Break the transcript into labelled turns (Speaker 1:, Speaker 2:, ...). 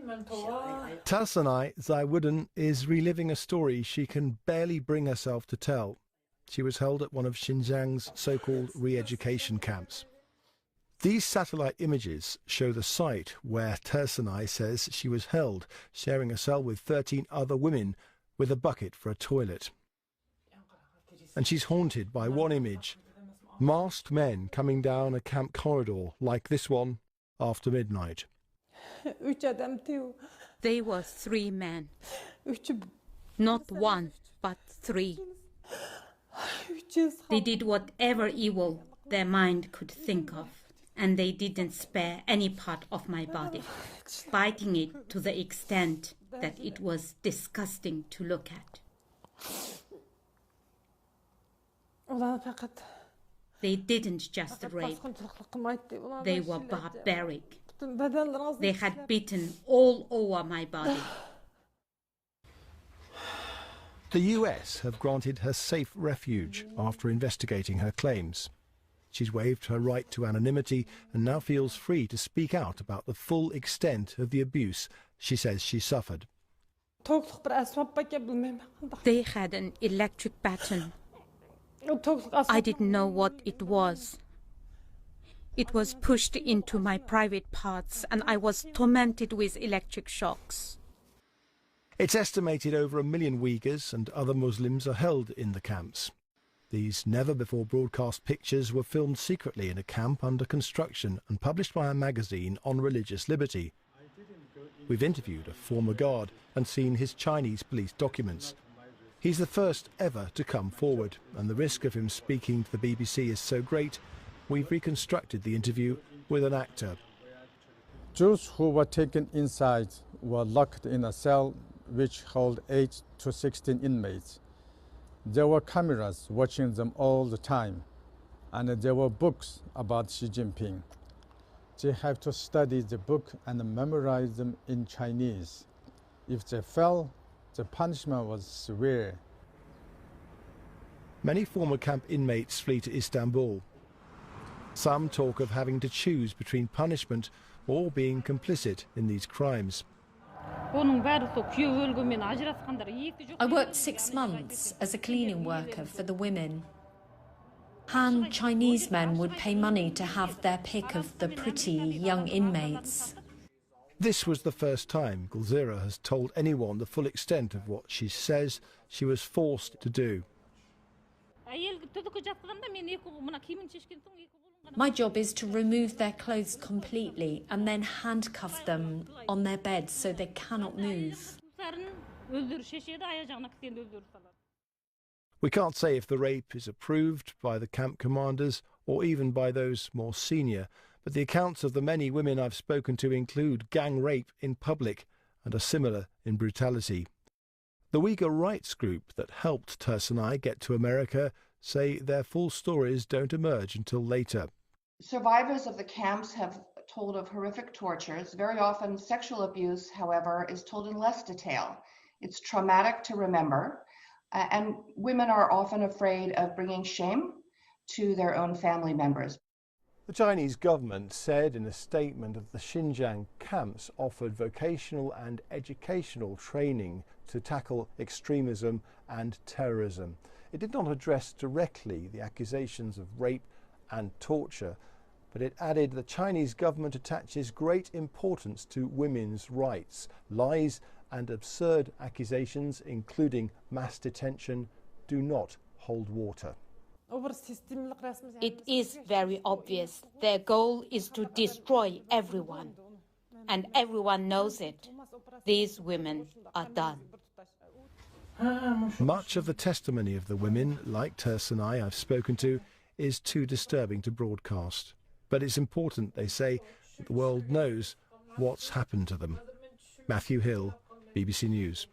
Speaker 1: Tarsanay Zaiwudan is reliving a story she can barely bring herself to tell. She was held at one of Xinjiang's so-called re-education camps. These satellite images show the site where Tarsanay says she was held, sharing a cell with 13 other women with a bucket for a toilet. And she's haunted by one image: masked men coming down a camp corridor like this one after midnight.
Speaker 2: They were 3 men. Not 1, but 3. They did whatever evil their mind could think of, and they didn't spare any part of my body, biting it to the extent that it was disgusting to look at. They didn't just rape. They were barbaric. They had bitten all over my body.
Speaker 1: The US have granted her safe refuge after investigating her claims. She's waived her right to anonymity and now feels free to speak out about the full extent of the abuse she says she suffered.
Speaker 2: They had an electric baton. I didn't know what it was. It was pushed into my private parts, and I was tormented with electric shocks.
Speaker 1: It's estimated over 1 million Uyghurs and other Muslims are held in the camps. These never-before-broadcast pictures were filmed secretly in a camp under construction and published by a magazine on religious liberty. We've interviewed a former guard and seen his Chinese police documents. He's the first ever to come forward, and the risk of him speaking to the BBC is so great, we've reconstructed the interview with an actor.
Speaker 3: Jews who were taken inside were locked in a cell which held 8 to 16 inmates. There were cameras watching them all the time, and there were books about Xi Jinping. They have to study the book and memorize them in Chinese. If they fell, the punishment was severe.
Speaker 1: Many former camp inmates flee to Istanbul. Some talk of having to choose between punishment or being complicit in these crimes.
Speaker 4: I worked 6 months as a cleaning worker for the women. Han Chinese men would pay money to have their pick of the pretty young inmates.
Speaker 1: This was the first time Gulzira has told anyone the full extent of what she says she was forced to do.
Speaker 4: My job is to remove their clothes completely and then handcuff them on their beds so they cannot move.
Speaker 1: We can't say if the rape is approved by the camp commanders or even by those more senior, but the accounts of the many women I've spoken to include gang rape in public and are similar in brutality. The Uyghur rights group that helped Tarsanay get to America say their full stories don't emerge until later.
Speaker 5: Survivors of the camps have told of horrific tortures. Very often sexual abuse, however, is told in less detail. It's traumatic to remember, and women are often afraid of bringing shame to their own family members.
Speaker 1: The Chinese government said in a statement that the Xinjiang camps offered vocational and educational training to tackle extremism and terrorism. It did not address directly the accusations of rape and torture, but it added the Chinese government attaches great importance to women's rights. Lies and absurd accusations, including mass detention, do not hold water.
Speaker 2: It is very obvious. Their goal is to destroy everyone. And everyone knows it. These women are done.
Speaker 1: Much of the testimony of the women, like Tarsanay I've spoken to, is too disturbing to broadcast. But it's important, they say, that the world knows what's happened to them. Matthew Hill, BBC News.